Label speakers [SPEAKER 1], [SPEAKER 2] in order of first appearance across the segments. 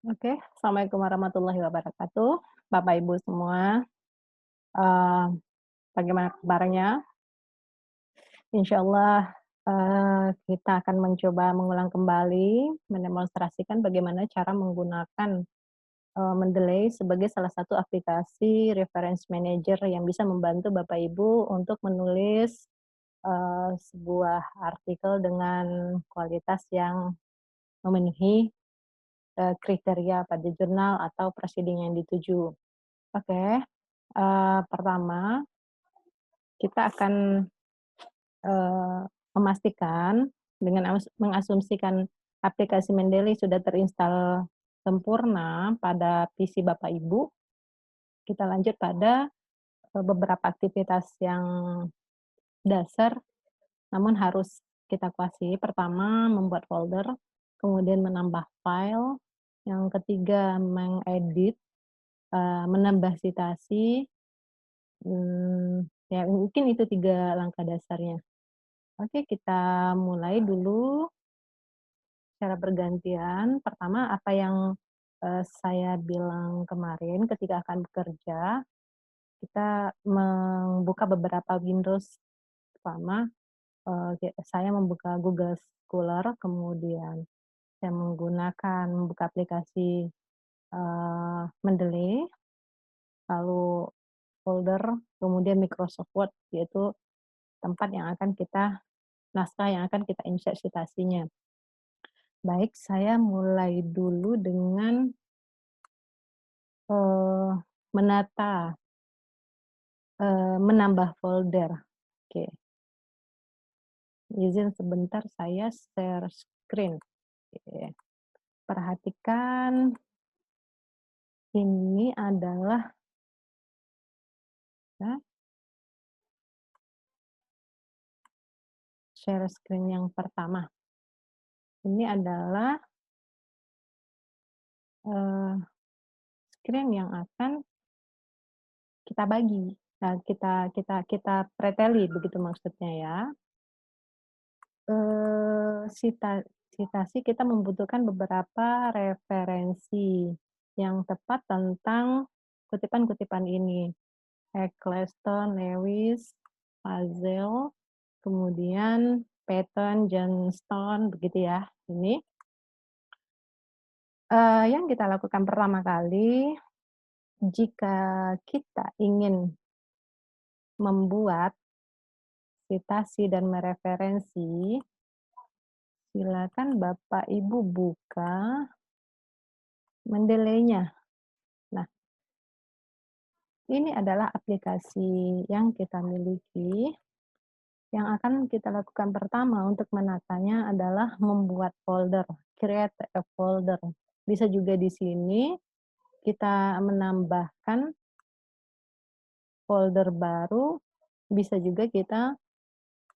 [SPEAKER 1] Oke, Assalamualaikum warahmatullahi wabarakatuh. Bapak Ibu semua, eee, bagaimana kabarnya? Insyaallah, kita akan mencoba mengulang kembali, mendemonstrasikan bagaimana cara menggunakan, Mendeley sebagai salah satu aplikasi reference manager yang bisa membantu Bapak Ibu untuk menulis, sebuah artikel dengan kualitas yang memenuhi, kriteria pada jurnal atau proceeding yang dituju. Oke. Pertama, kita akan, eee, memastikan dengan mengasumsikan aplikasi Mendeley sudah terinstall sempurna pada PC Bapak Ibu, kita lanjut pada, beberapa aktivitas yang dasar, namun harus kita kuasai. Pertama, membuat folder, kemudian menambah file, yang ketiga mengedit, menambah citasi, ya mungkin itu 3 langkah dasarnya. Oke, kita mulai dulu secara bergantian. Pertama, apa yang, saya bilang kemarin ketika akan bekerja, kita membuka beberapa Windows. Pertama, saya membuka Google Scholar, kemudian saya membuka aplikasi, Mendeley, lalu folder, kemudian Microsoft Word, yaitu tempat yang akan kita naskah yang akan kita insert citasinya. Baik, saya mulai dulu dengan, eee, menata, menambah folder. Oke, izin sebentar saya share screen. Oke, perhatikan ini adalah ya, share screen yang pertama. Ini adalah, eee, screen yang akan kita bagi. Nah, kita preteli begitu maksudnya ya. Citasi kita membutuhkan beberapa referensi yang tepat tentang kutipan-kutipan ini. Eccleston, Lewis, Hazel, kemudian Patton, Johnston, begitu ya. Ini, yang kita lakukan pertama kali, jika kita ingin membuat citasi dan mereferensi, silakan Bapak Ibu buka Mendeley-nya. Nah, ini adalah aplikasi yang kita miliki, yang akan kita lakukan pertama untuk menatanya adalah membuat folder, create a folder. Bisa juga di sini kita menambahkan folder baru, bisa juga kita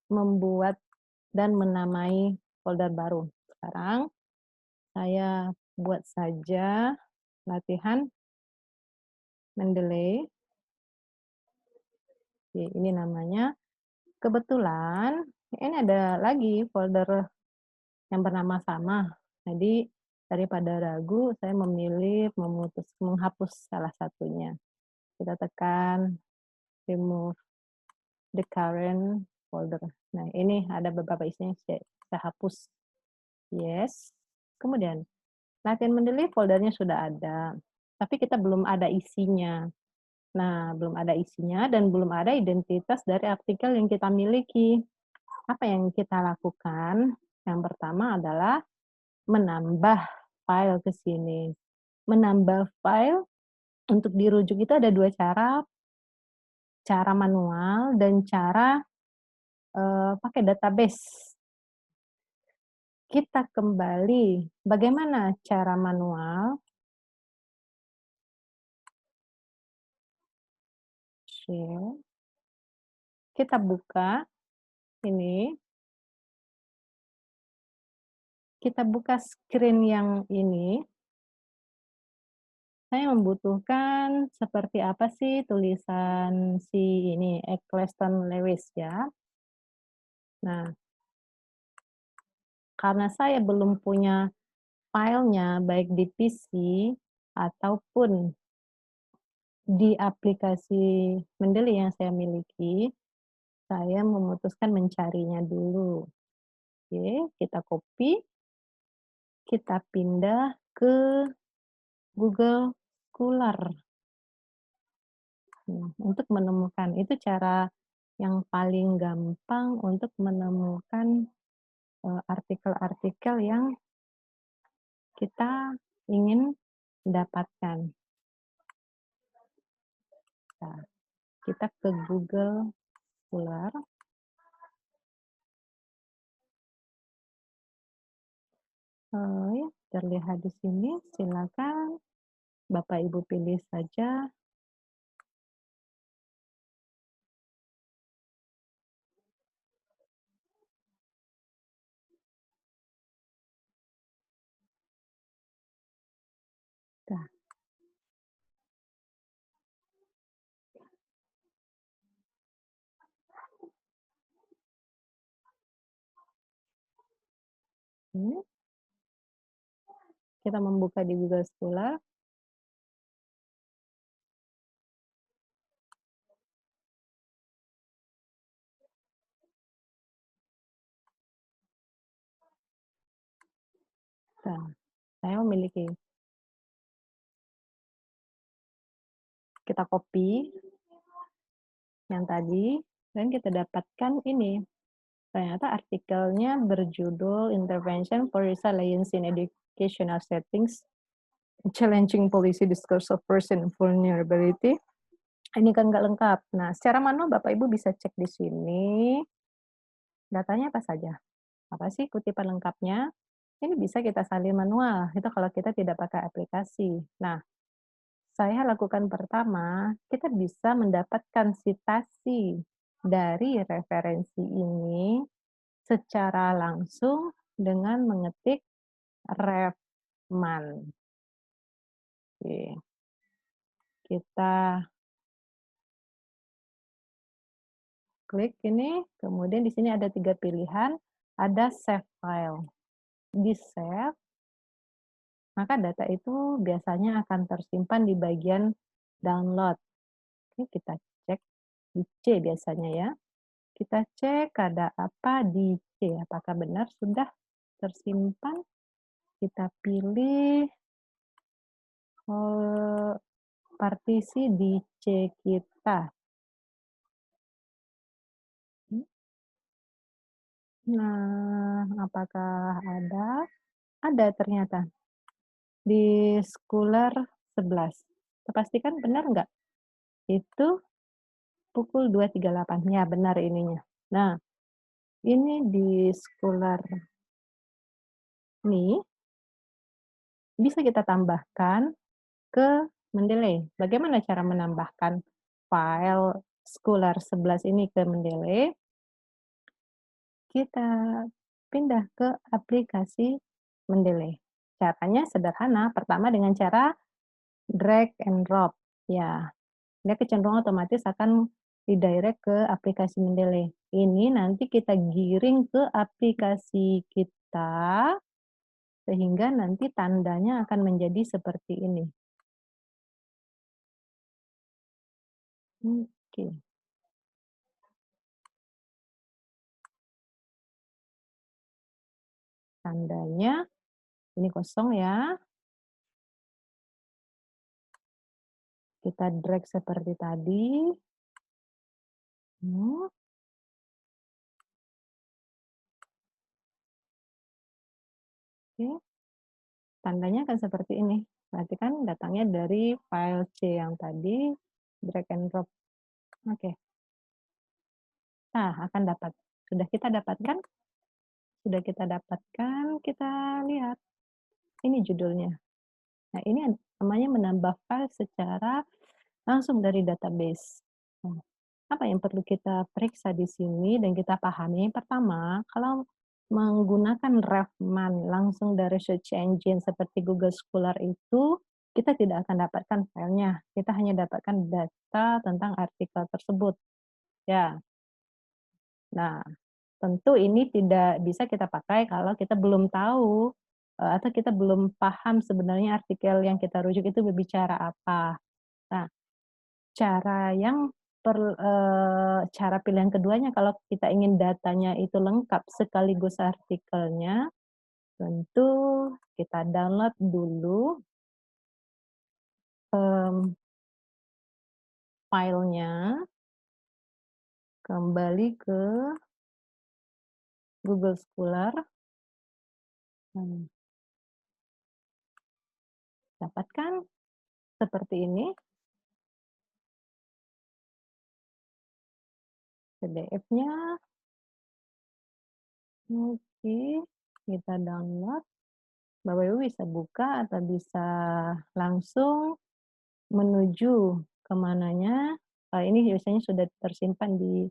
[SPEAKER 1] membuat dan menamai folder baru. Sekarang saya buat saja latihan Mendeley. Oke, ini namanya. Kebetulan ini ada lagi folder yang bernama sama. Jadi daripada ragu, saya memilih menghapus salah satunya. Kita tekan remove the current folder. Nah, ini ada beberapa isinya saya hapus. Yes. Kemudian latihan mendelete foldernya sudah ada, tapi kita belum ada isinya. Nah, belum ada isinya dan belum ada identitas dari artikel yang kita miliki. Apa yang kita lakukan? Yang pertama adalah menambah file ke sini. Menambah file untuk dirujuk itu ada 2 cara, cara manual dan cara, pakai database. Kita kembali, bagaimana cara manual? Share, kita buka ini, kita buka screen yang ini. Saya membutuhkan seperti apa sih tulisan si ini, Eccleston Lewis ya. Nah, karena saya belum punya filenya baik di PC ataupun di aplikasi Mendeley yang saya miliki, saya memutuskan mencarinya dulu. Oke, kita copy, kita pindah ke Google Scholar. Untuk menemukan itu cara yang paling gampang untuk menemukan, artikel-artikel yang kita ingin dapatkan. Nah, kita ke Google Scholar, ya terlihat di sini, silakan Bapak Ibu pilih saja. Nah, ini kita membuka di Google Scholar. Nah, saya memiliki. Kita copy yang tadi dan kita dapatkan ini. Ternyata artikelnya berjudul Intervention for Resilience in Educational Settings, Challenging Policy Discourse of Person Vulnerability. Ini kan nggak lengkap. Nah, secara manual Bapak Ibu bisa cek di sini, datanya apa saja. Apa sih kutipan lengkapnya? Ini bisa kita salin manual, itu kalau kita tidak pakai aplikasi. Nah, saya lakukan pertama, kita bisa mendapatkan sitasi dari referensi ini secara langsung dengan mengetik Refman. Oke. Kita klik ini, kemudian di sini ada 3 pilihan, ada save file. Di save, maka data itu biasanya akan tersimpan di bagian download. Oke, kita cek di C biasanya ya. Kita cek ada apa di C, apakah benar sudah tersimpan. Kita pilih, partisi di C kita. Nah, apakah ada? Ada ternyata, di Scholar 11. Kita pastikan benar nggak? Itu pukul 2.38, ya benar ininya. Nah, ini di Scholar ini bisa kita tambahkan ke Mendeley. Bagaimana cara menambahkan file Scholar 11 ini ke Mendeley? Kita pindah ke aplikasi Mendeley. Caranya sederhana, pertama dengan cara drag and drop. Ya, dia kecenderungan otomatis akan redirect ke aplikasi Mendeley. Ini nanti kita giring ke aplikasi kita, sehingga nanti tandanya akan menjadi seperti ini. Oke. Tandanya ini kosong ya. Kita drag seperti tadi. Hmm, oke. Tandanya akan seperti ini. Berarti kan datangnya dari file C yang tadi, drag and drop. Oke. Nah, akan dapat. Sudah kita dapatkan? Sudah kita dapatkan, kita lihat. Ini judulnya. Nah, ini namanya menambah file secara langsung dari database. Nah, apa yang perlu kita periksa di sini dan kita pahami? Pertama, kalau menggunakan Refman langsung dari search engine seperti Google Scholar itu, kita tidak akan dapatkan filenya. Kita hanya dapatkan data tentang artikel tersebut. Ya. Nah, tentu ini tidak bisa kita pakai kalau kita belum tahu atau kita belum paham sebenarnya artikel yang kita rujuk itu berbicara apa. Nah, cara pilihan keduanya kalau kita ingin datanya itu lengkap sekaligus artikelnya, tentu kita download dulu, mmm, filenya, kembali ke Google Scholar, mmm, dapatkan seperti ini PDF-nya, oke, kita download, Bapak Ibu bisa buka atau bisa langsung menuju ke mananya, ini biasanya sudah tersimpan di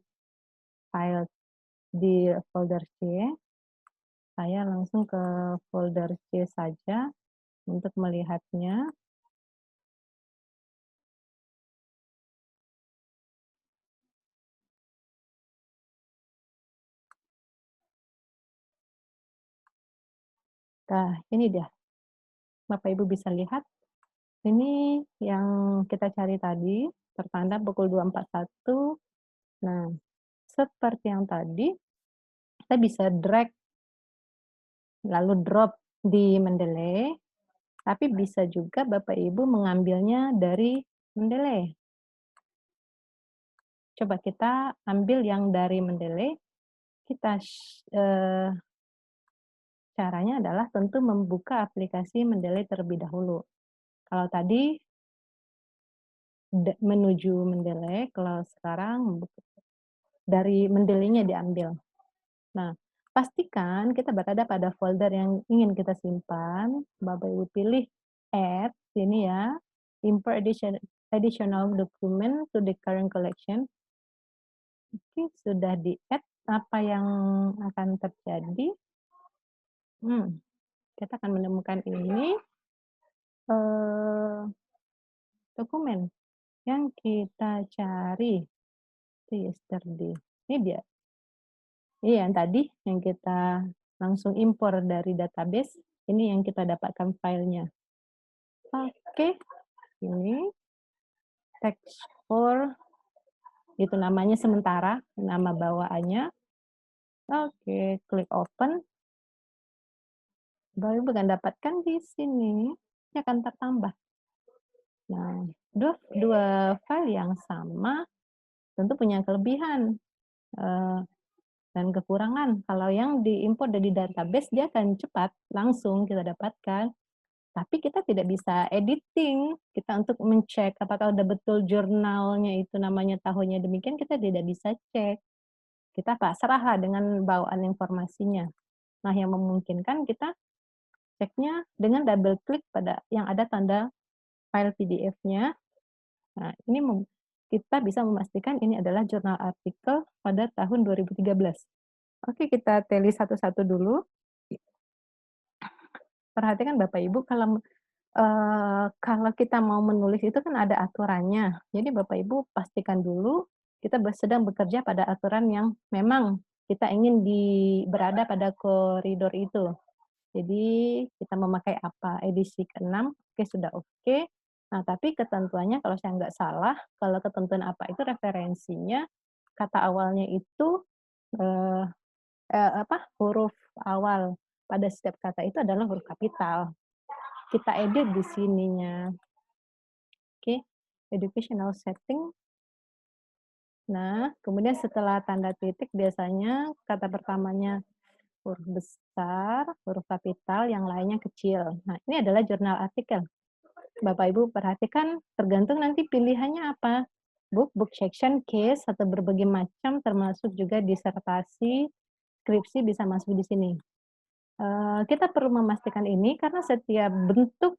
[SPEAKER 1] file di folder C, saya langsung ke folder C saja untuk melihatnya. Nah, ini dia, Bapak Ibu bisa lihat, ini yang kita cari tadi, tertanda pukul 2.41. Nah, seperti yang tadi, kita bisa drag lalu drop di Mendeley, tapi bisa juga Bapak Ibu mengambilnya dari Mendeley. Coba kita ambil yang dari Mendeley, kita caranya adalah tentu membuka aplikasi Mendeley terlebih dahulu. Kalau tadi menuju Mendeley, kalau sekarang dari Mendeley-nya diambil. Nah, pastikan kita berada pada folder yang ingin kita simpan. Bapak Ibu pilih add, sini ya, import additional document to the current collection. Oke, sudah di-add, apa yang akan terjadi? Kita akan menemukan ini, dokumen yang kita cari, itu yesterday. Ini dia. Iya, yang tadi yang kita langsung impor dari database, ini yang kita dapatkan filenya. Oke, ini text for, itu namanya sementara, nama bawaannya. Oke, klik open. Baru akan dapatkan di sini, ini akan tertambah. Nah, dua file yang sama tentu punya kelebihan dan kekurangan. Kalau yang diimpor dari database, dia akan cepat, langsung kita dapatkan. Tapi kita tidak bisa editing, kita untuk mencek apakah udah betul jurnalnya itu namanya tahunnya demikian, kita tidak bisa cek. Kita pasrahlah dengan bawaan informasinya. Nah, yang memungkinkan kita ceknya dengan double klik pada yang ada tanda file PDF-nya. Nah, ini kita bisa memastikan ini adalah jurnal artikel pada tahun 2013. Oke, kita teli satu-satu dulu. Perhatikan Bapak Ibu, kalau kita mau menulis itu kan ada aturannya. Jadi Bapak Ibu pastikan dulu kita sedang bekerja pada aturan yang memang kita ingin berada pada koridor itu. Jadi kita memakai apa, edisi ke-6, oke sudah oke. Nah, tapi ketentuannya kalau saya nggak salah, kalau ketentuan apa itu referensinya, kata awalnya itu, eee huruf awal pada setiap kata itu adalah huruf kapital. Kita edit di sininya. Oke, educational setting. Nah, kemudian setelah tanda titik biasanya kata pertamanya huruf besar, huruf kapital, yang lainnya kecil. Nah, ini adalah jurnal artikel. Bapak Ibu perhatikan tergantung nanti pilihannya apa. Book section, case, atau berbagai macam termasuk juga disertasi, skripsi bisa masuk di sini. Kita perlu memastikan ini karena setiap bentuk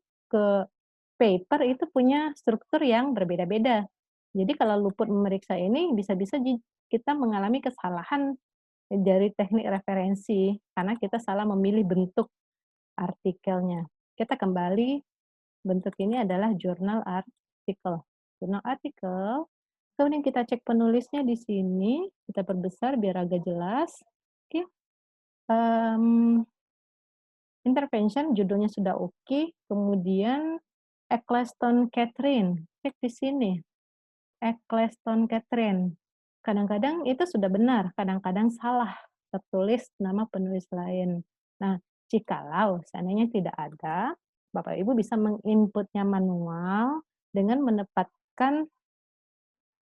[SPEAKER 1] paper itu punya struktur yang berbeda-beda. Jadi kalau luput memeriksa ini bisa-bisa kita mengalami kesalahan dari teknik referensi karena kita salah memilih bentuk artikelnya. Kita kembali, bentuk ini adalah jurnal artikel. Jurnal artikel, kemudian kita cek penulisnya di sini, kita perbesar biar agak jelas. Oke, intervention judulnya sudah oke, kemudian Eccleston Catherine, cek di sini, Eccleston Catherine. Kadang-kadang itu sudah benar, kadang-kadang salah, tertulis nama penulis lain. Nah, jikalau seandainya tidak ada, Bapak Ibu bisa menginputnya manual dengan menempatkan,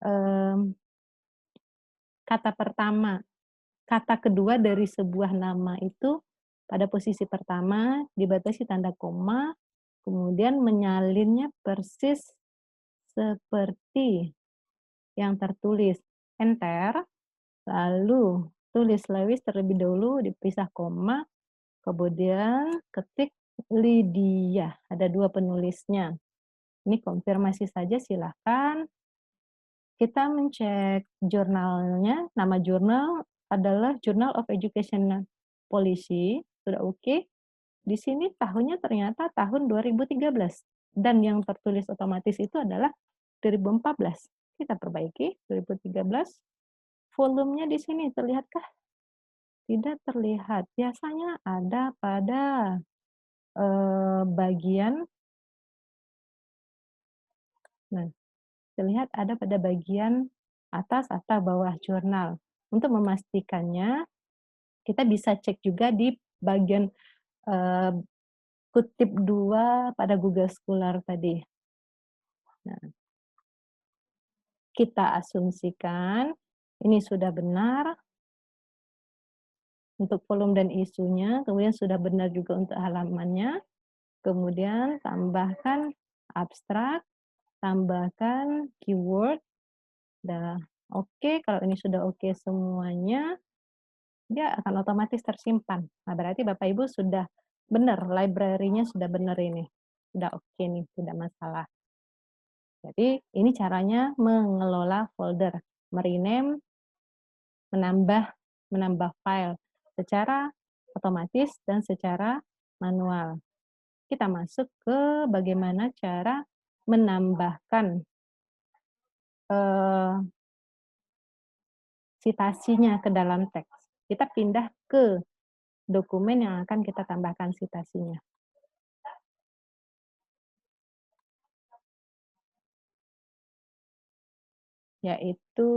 [SPEAKER 1] mmm, kata pertama, kata kedua dari sebuah nama itu pada posisi pertama, dibatasi tanda koma, kemudian menyalinnya persis seperti yang tertulis, enter, lalu tulis Lewis terlebih dahulu, dipisah koma, kemudian ketik Lydia, ada 2 penulisnya. Ini konfirmasi saja silakan. Kita mencek jurnalnya, nama jurnal adalah Journal of Educational Policy, sudah oke. Di sini tahunnya ternyata tahun 2013 dan yang tertulis otomatis itu adalah 2014. Kita perbaiki 2013. Volumenya di sini terlihatkah? Tidak terlihat. Biasanya ada pada, bagian nah, terlihat ada pada bagian atas atau bawah jurnal. Untuk memastikannya, kita bisa cek juga di bagian, eee, kutip 2 pada Google Scholar tadi. Nah, kita asumsikan ini sudah benar untuk volume dan isunya, kemudian sudah benar juga untuk halamannya, kemudian tambahkan abstrak, tambahkan keyword, dah oke, kalau ini sudah oke semuanya, dia akan otomatis tersimpan. Nah, berarti Bapak Ibu sudah benar, library-nya sudah benar ini, sudah oke nih, tidak masalah. Jadi ini caranya mengelola folder, me-rename, menambah file secara otomatis dan secara manual. Kita masuk ke bagaimana cara menambahkan, eee, citasinya ke dalam teks. Kita pindah ke dokumen yang akan kita tambahkan citasinya, yaitu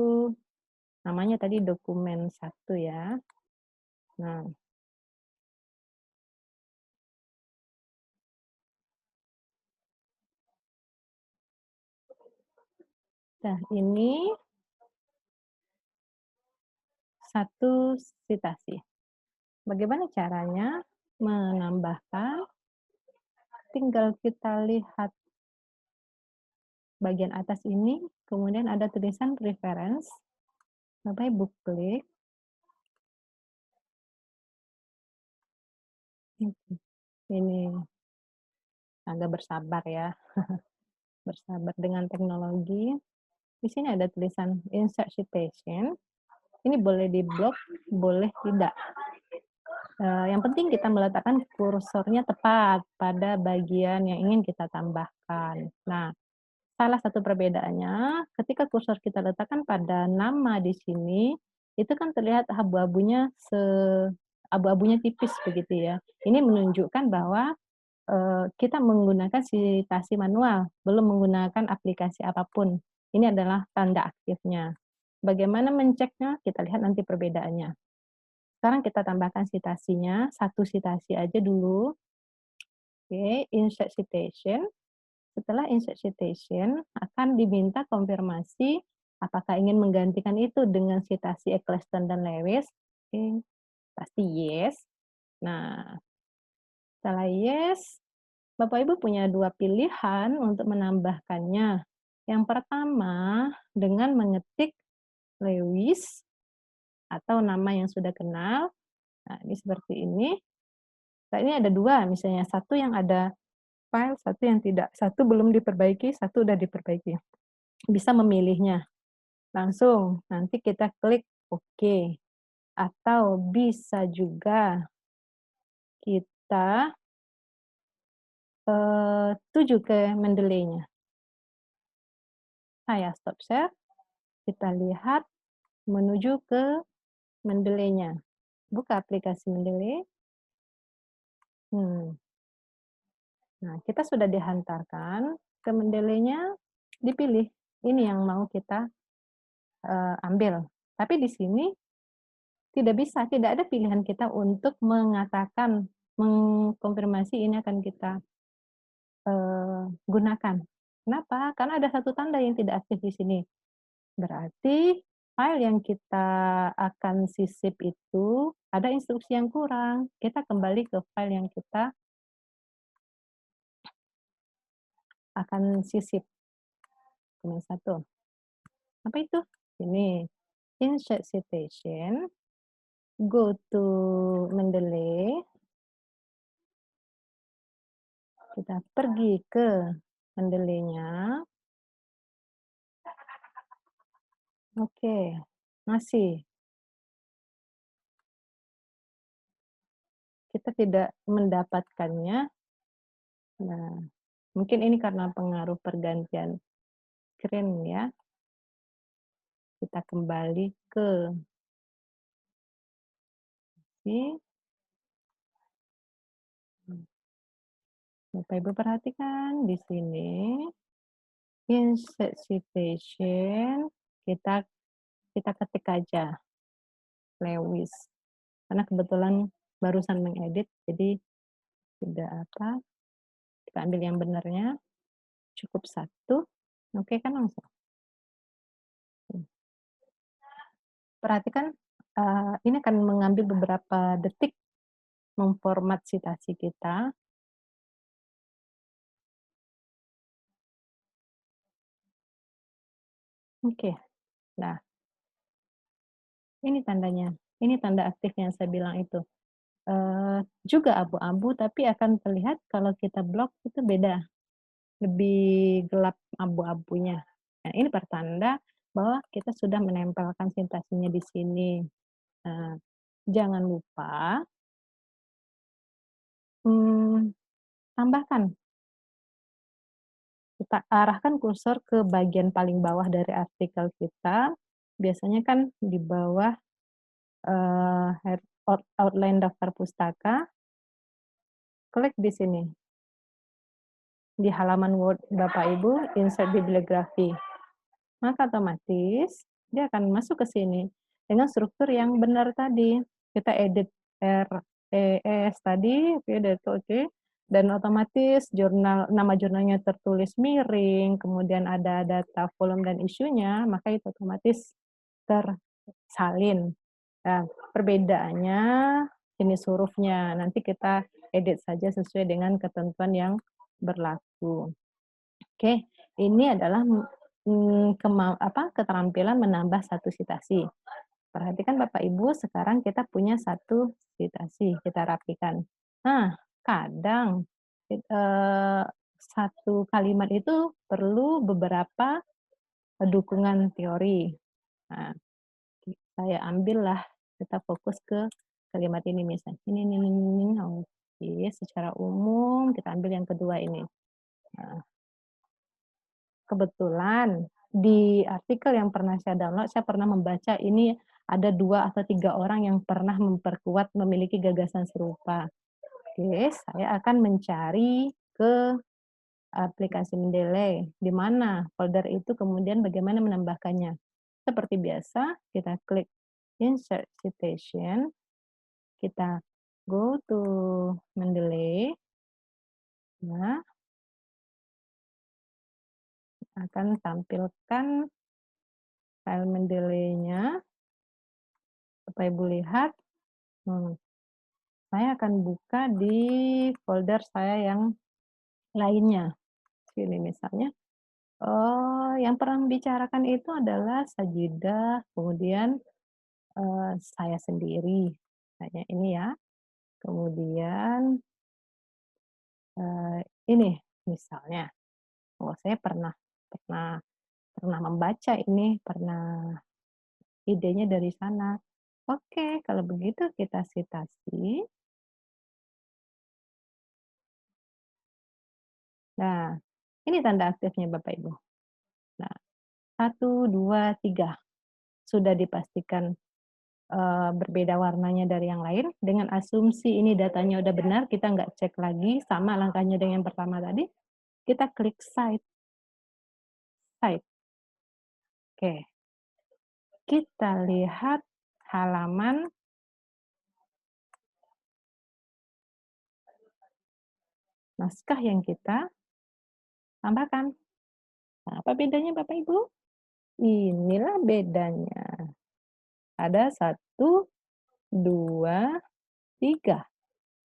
[SPEAKER 1] namanya tadi dokumen 1 ya. Nah, ini satu citasi. Bagaimana caranya menambahkan? Tinggal kita lihat bagian atas ini, kemudian ada tulisan reference, Bapak Ibu klik, ini agak bersabar ya, bersabar dengan teknologi. Di sini ada tulisan insert citation, ini boleh di-blok, boleh tidak. Yang penting kita meletakkan kursornya tepat pada bagian yang ingin kita tambahkan. Nah, salah satu perbedaannya, ketika kursor kita letakkan pada nama di sini, itu kan terlihat abu-abunya tipis begitu ya. Ini menunjukkan bahwa, kita menggunakan citasi manual, belum menggunakan aplikasi apapun. Ini adalah tanda aktifnya. Bagaimana menceknya? Kita lihat nanti perbedaannya. Sekarang kita tambahkan citasinya, 1 citasi aja dulu. Oke, insert citation. Setelah insert citation, akan diminta konfirmasi apakah ingin menggantikan itu dengan citasi Eccleston dan Lewis. Oke, pasti yes. Nah, setelah yes, Bapak Ibu punya 2 pilihan untuk menambahkannya. Yang pertama, dengan mengetik Lewis atau nama yang sudah kenal. Nah, ini seperti ini. Nah, ini ada 2 misalnya, satu yang ada file, satu yang tidak. Satu belum diperbaiki, satu udah diperbaiki. Bisa memilihnya. Langsung, nanti kita klik OK. Atau bisa juga kita, tuju ke Mendeley-nya. Saya stop share, kita lihat menuju ke Mendeley-nya. Buka aplikasi Mendeley. Hmm. Nah, kita sudah dihantarkan ke Mendeleynya, dipilih, ini yang mau kita, ambil. Tapi di sini tidak bisa, tidak ada pilihan kita untuk mengatakan, mengkonfirmasi ini akan kita, gunakan. Kenapa? Karena ada satu tanda yang tidak aktif di sini. Berarti file yang kita akan sisip itu ada instruksi yang kurang. Kita kembali ke file yang kita akan sisip. Cuma satu. Apa itu? Ini, insert citation, go to Mendeley, kita pergi ke Mendeley-nya, oke, masih, kita tidak mendapatkannya. Nah, mungkin ini karena pengaruh pergantian screen ya. Kita kembali ke sini. Bapak Ibu perhatikan di sini, insert citation, kita kita ketik aja Lewis. Karena kebetulan barusan mengedit, jadi tidak apa, kita ambil yang benarnya, cukup satu, oke kan langsung. Perhatikan, ini akan mengambil beberapa detik memformat citasi kita. Oke, nah ini tandanya, ini tanda aktif yang saya bilang itu. Juga abu-abu tapi akan terlihat kalau kita blok itu beda, lebih gelap abu-abunya. Nah, ini pertanda bahwa kita sudah menempelkan sintasinya di sini. Nah, jangan lupa, tambahkan, kita arahkan kursor ke bagian paling bawah dari artikel kita. Biasanya kan di bawah, outline daftar pustaka, klik di sini. Di halaman Word Bapak Ibu, insert bibliografi. Maka otomatis dia akan masuk ke sini dengan struktur yang benar tadi. Kita edit RES tadi, oke, oke, dan otomatis nama jurnalnya tertulis miring, kemudian ada data volume dan isunya, maka itu otomatis tersalin. Nah, perbedaannya jenis hurufnya, nanti kita edit saja sesuai dengan ketentuan yang berlaku. Oke, ini adalah keterampilan menambah satu citasi. Perhatikan Bapak Ibu, sekarang kita punya satu citasi, kita rapikan. Nah, kadang satu kalimat itu perlu beberapa dukungan teori. Nah, saya ambillah, kita fokus ke kalimat ini misalnya. Ini, oke, secara umum kita ambil yang kedua ini. Nah, kebetulan di artikel yang pernah saya download, saya pernah membaca ini ada 2 atau 3 orang yang pernah memperkuat memiliki gagasan serupa. Oke, saya akan mencari ke aplikasi Mendeley, di mana folder itu kemudian bagaimana menambahkannya. Seperti biasa, kita klik insert citation, kita go to Mendeley, nah, akan tampilkan file Mendeley-nya. Bapak Ibu lihat, saya akan buka di folder saya yang lainnya. Sini misalnya, oh yang pernah membicarakan itu adalah Sajidah, kemudian, saya sendiri, misalnya ini ya. Kemudian, ini misalnya, oh saya pernah pernah pernah membaca ini, pernah idenya dari sana. Oke, kalau begitu kita citasi. Nah, ini tanda aktifnya Bapak Ibu. Nah, 1, 2, 3 sudah dipastikan berbeda warnanya dari yang lain, dengan asumsi ini datanya udah benar, kita nggak cek lagi, sama langkahnya dengan yang pertama tadi, kita klik site. Oke, kita lihat halaman naskah yang kita tambahkan. Nah, apa bedanya Bapak Ibu? Inilah bedanya. Ada satu, 2, 3.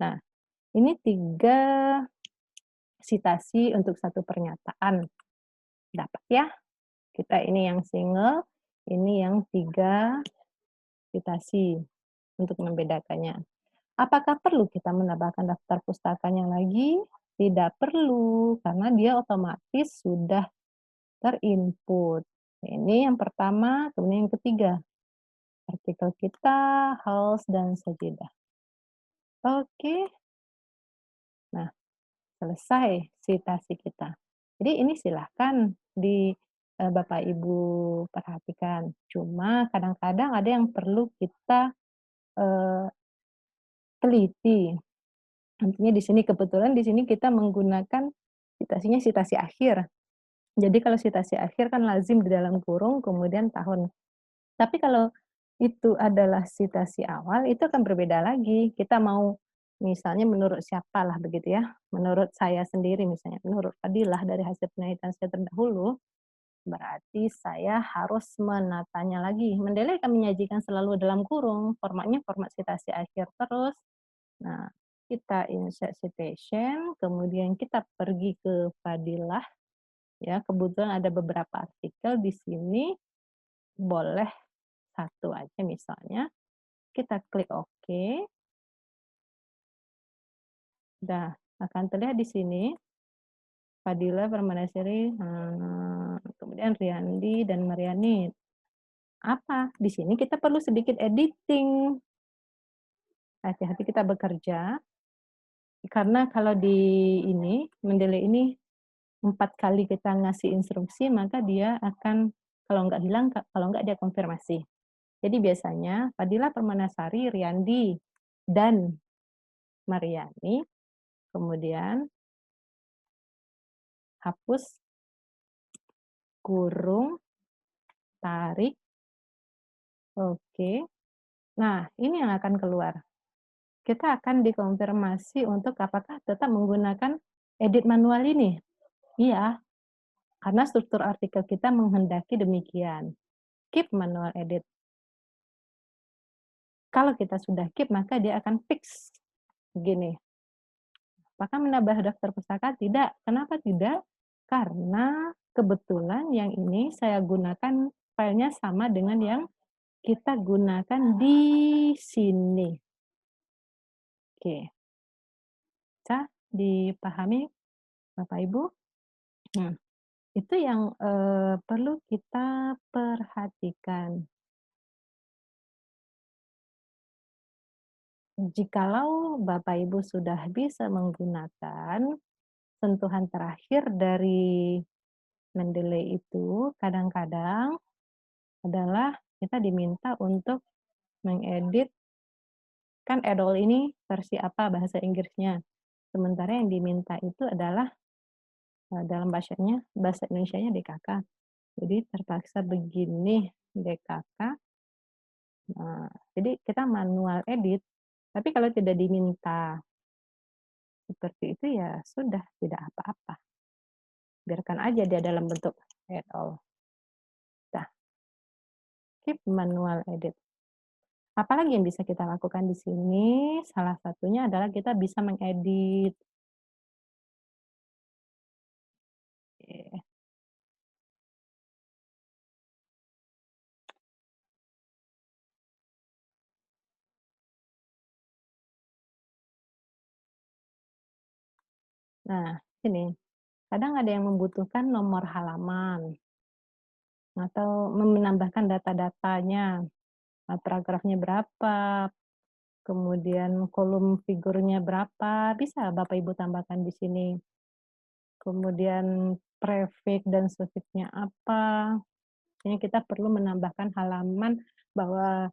[SPEAKER 1] Nah, ini 3 sitasi untuk satu pernyataan. Dapat ya? Kita ini yang single, ini yang 3 sitasi untuk membedakannya. Apakah perlu kita menambahkan daftar pustakanya lagi? Tidak perlu, karena dia otomatis sudah terinput. Ini yang pertama, kemudian yang ketiga, artikel kita, house, dan sajadah. Oke, nah selesai citasi kita. Jadi ini silahkan Bapak Ibu perhatikan. Cuma kadang-kadang ada yang perlu kita, eee, teliti. Artinya di sini kita menggunakan citasinya citasi akhir. Jadi kalau citasi akhir kan lazim di dalam kurung kemudian tahun. Tapi kalau itu adalah citasi awal, itu akan berbeda lagi. Kita mau misalnya menurut siapalah begitu ya, menurut saya sendiri misalnya, menurut Fadilah dari hasil penelitian saya terdahulu, berarti saya harus menatanya lagi. Mendeley akan menyajikan selalu dalam kurung, formatnya format citasi akhir terus. Nah, kita insert citation, kemudian kita pergi ke Fadilah, ya, kebetulan ada beberapa artikel di sini, boleh satu aja misalnya, kita klik OK, dah akan terlihat di sini, Fadila Permatasari, kemudian Riyandi dan Mariani. Apa? Di sini kita perlu sedikit editing. Hati-hati kita bekerja, karena kalau di ini, Mendeley ini 4 kali kita ngasih instruksi, maka dia akan kalau nggak hilang, kalau nggak dia konfirmasi. Jadi biasanya Fadila Permanasari, Riyandi, dan Mariani, kemudian hapus, kurung, tarik, oke. Nah, ini yang akan keluar. Kita akan dikonfirmasi untuk apakah tetap menggunakan edit manual ini. Iya, karena struktur artikel kita menghendaki demikian. Keep manual edit. Kalau kita sudah keep, maka dia akan fix. Begini, apakah menambah daftar pustaka? Tidak. Kenapa tidak? Karena kebetulan yang ini saya gunakan filenya sama dengan yang kita gunakan di sini. Oke, bisa dipahami Bapak Ibu? Nah, itu yang perlu kita perhatikan. Jikalau Bapak Ibu sudah bisa menggunakan sentuhan terakhir dari Mendeley itu, kadang-kadang adalah kita diminta untuk mengedit, kan Edol ini versi apa bahasa Inggrisnya. Sementara yang diminta itu adalah dalam bahasa Indonesianya DKK. Jadi terpaksa begini DKK. Nah, jadi kita manual edit, tapi kalau tidak diminta seperti itu ya sudah tidak apa-apa. Biarkan aja dia dalam bentuk add all. Nah, keep manual edit. Apalagi yang bisa kita lakukan di sini? Salah satunya adalah kita bisa mengedit. Oke. Nah, ini kadang ada yang membutuhkan nomor halaman atau menambahkan data-datanya, paragrafnya berapa, kemudian kolom figurnya berapa, bisa Bapak Ibu tambahkan di sini. Kemudian prefix dan sufiksnya apa. Ini kita perlu menambahkan halaman bahwa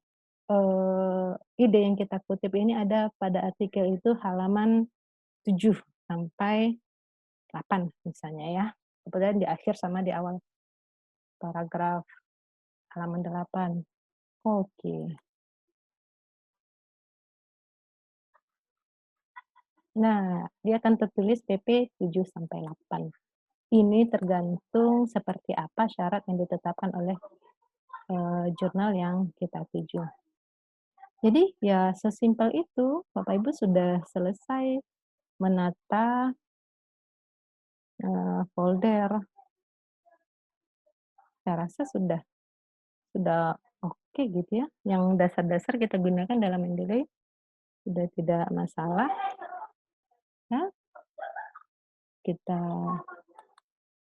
[SPEAKER 1] ide yang kita kutip ini ada pada artikel itu halaman 7 sampai 8 misalnya ya. Kemudian di akhir sama di awal paragraf halaman 8. Oke. Nah, dia akan tertulis PP 7 sampai 8. Ini tergantung seperti apa syarat yang ditetapkan oleh, jurnal yang kita tuju. Jadi ya sesimpel itu, Bapak Ibu sudah selesai menata, folder. Saya rasa sudah oke gitu ya, yang dasar-dasar kita gunakan dalam Mendeley sudah tidak masalah ya, kita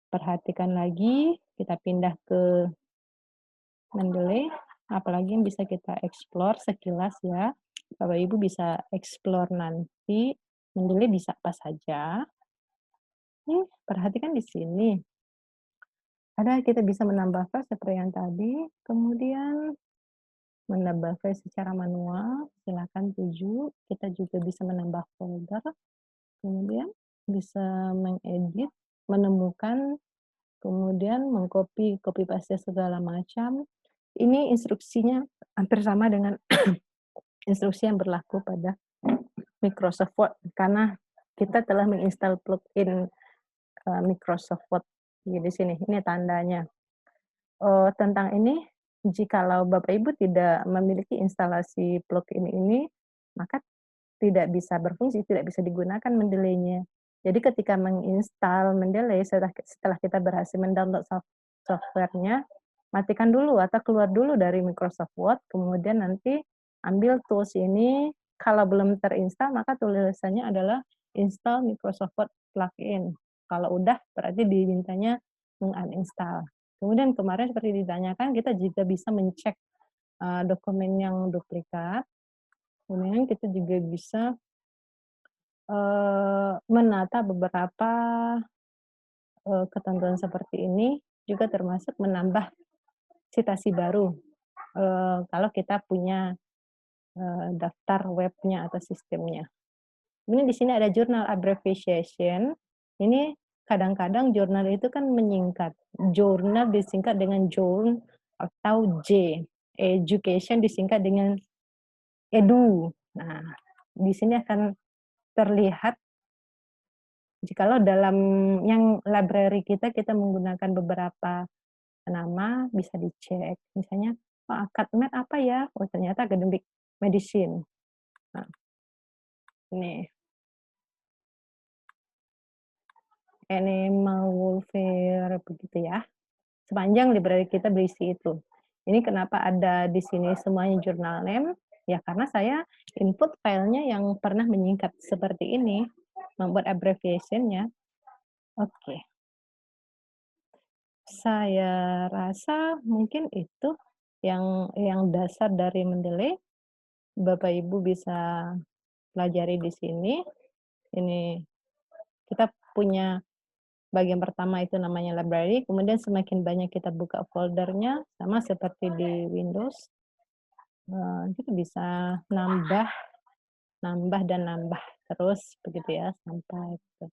[SPEAKER 1] perhatikan lagi, kita pindah ke Mendeley, apalagi yang bisa kita explore sekilas ya. Bapak Ibu bisa explore nanti, Mendeley bisa apa saja. Perhatikan di sini, ada kita bisa menambah file seperti yang tadi, kemudian menambah file secara manual, silakan tuju. Kita juga bisa menambah folder, kemudian bisa mengedit, menemukan, kemudian mengcopy, copy paste segala macam. Ini instruksinya hampir sama dengan instruksi yang berlaku pada Microsoft Word, karena kita telah menginstal plugin, Microsoft Word. Di sini, ini tandanya. Tentang ini, jikalau Bapak Ibu tidak memiliki instalasi plugin ini, maka tidak bisa berfungsi, tidak bisa digunakan Mendeley-nya. Jadi ketika menginstal Mendeley setelah kita berhasil mendownload software-nya, matikan dulu atau keluar dulu dari Microsoft Word, kemudian nanti ambil tools ini, kalau belum terinstal maka tulisannya adalah install Microsoft Word plugin. Kalau udah berarti dimintanya menguninstall. Kemudian kemarin seperti ditanyakan, kita juga bisa mencek, dokumen yang duplikat, kemudian kita juga bisa menata beberapa, ketentuan seperti ini, juga termasuk menambah citasi baru, kalau kita punya, daftar webnya atau sistemnya. Ini di sini ada journal abbreviation, ini kadang-kadang jurnal itu kan menyingkat. Journal disingkat dengan journ atau J, education disingkat dengan edu. Nah, di sini akan terlihat jikalau dalam yang library kita menggunakan beberapa nama, bisa dicek. Misalnya, "Oh, ACADMed apa ya?" Oh, ternyata akademik medicine. Nah, ini animal welfare, begitu ya. Sepanjang library kita berisi itu. Ini kenapa ada di sini semuanya jurnal name, ya karena saya input filenya yang pernah menyingkat seperti ini, membuat abbreviation-nya. Oke. Saya rasa mungkin itu yang dasar dari Mendeley, Bapak Ibu bisa pelajari di sini. Ini kita punya bagian pertama itu namanya library, kemudian semakin banyak kita buka foldernya, sama seperti di Windows, kita bisa nambah nambah dan nambah terus begitu ya sampai gitu.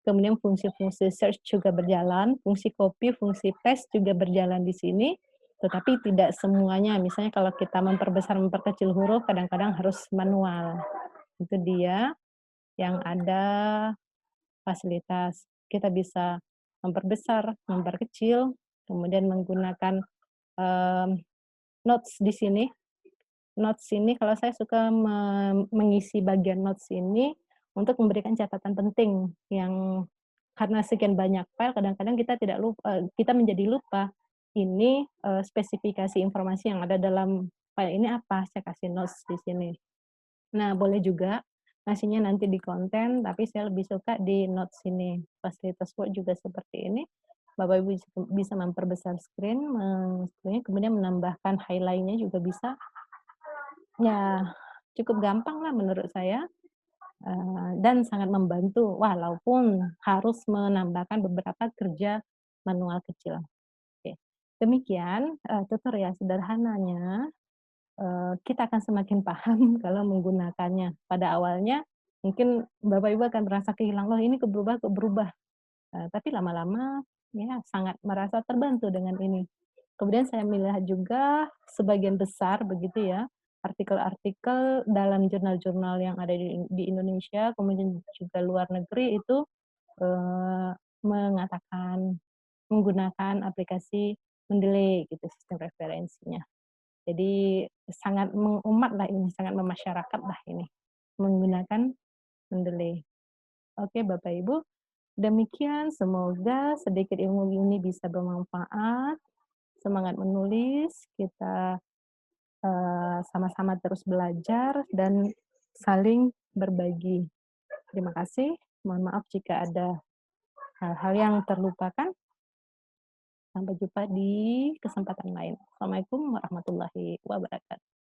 [SPEAKER 1] Kemudian fungsi-fungsi search juga berjalan, fungsi copy, fungsi paste juga berjalan di sini, tetapi tidak semuanya. Misalnya kalau kita memperbesar, memperkecil huruf kadang-kadang harus manual. Itu dia yang ada fasilitas. Kita bisa memperbesar, memperkecil, kemudian menggunakan, mmm, notes di sini. Notes ini kalau saya suka mengisi bagian notes ini untuk memberikan catatan penting yang karena sekian banyak file kadang-kadang kita tidak kita menjadi lupa ini, spesifikasi informasi yang ada dalam file ini apa, saya kasih notes di sini. Nah, boleh juga ngasihnya nanti di konten, tapi saya lebih suka di notes ini. Fasilitas Word juga seperti ini. Bapak Ibu bisa memperbesar screen, kemudian menambahkan highlight-nya juga bisa. Ya, cukup gampang lah menurut saya, dan sangat membantu, walaupun harus menambahkan beberapa kerja manual kecil. Oke, demikian, tutorial sederhananya. kita akan semakin paham kalau menggunakannya. Pada awalnya mungkin Bapak Ibu akan merasa kehilangan, "Loh ini kok berubah?" Tapi lama-lama ya sangat merasa terbantu dengan ini. Kemudian saya melihat juga sebagian besar begitu ya, artikel-artikel dalam jurnal-jurnal yang ada di Indonesia, kemudian juga luar negeri itu, eee, mengatakan menggunakan aplikasi Mendeley gitu sistem referensinya. Jadi sangat mengumatlah ini, sangat memasyarakatlah ini, menggunakan Mendeley. Oke Bapak Ibu, demikian semoga sedikit ilmu ini bisa bermanfaat. Semangat menulis, kita, sama-sama terus belajar dan saling berbagi. Terima kasih, mohon maaf jika ada hal-hal yang terlupakan. Sampai jumpa di kesempatan lain. Assalamualaikum warahmatullahi wabarakatuh.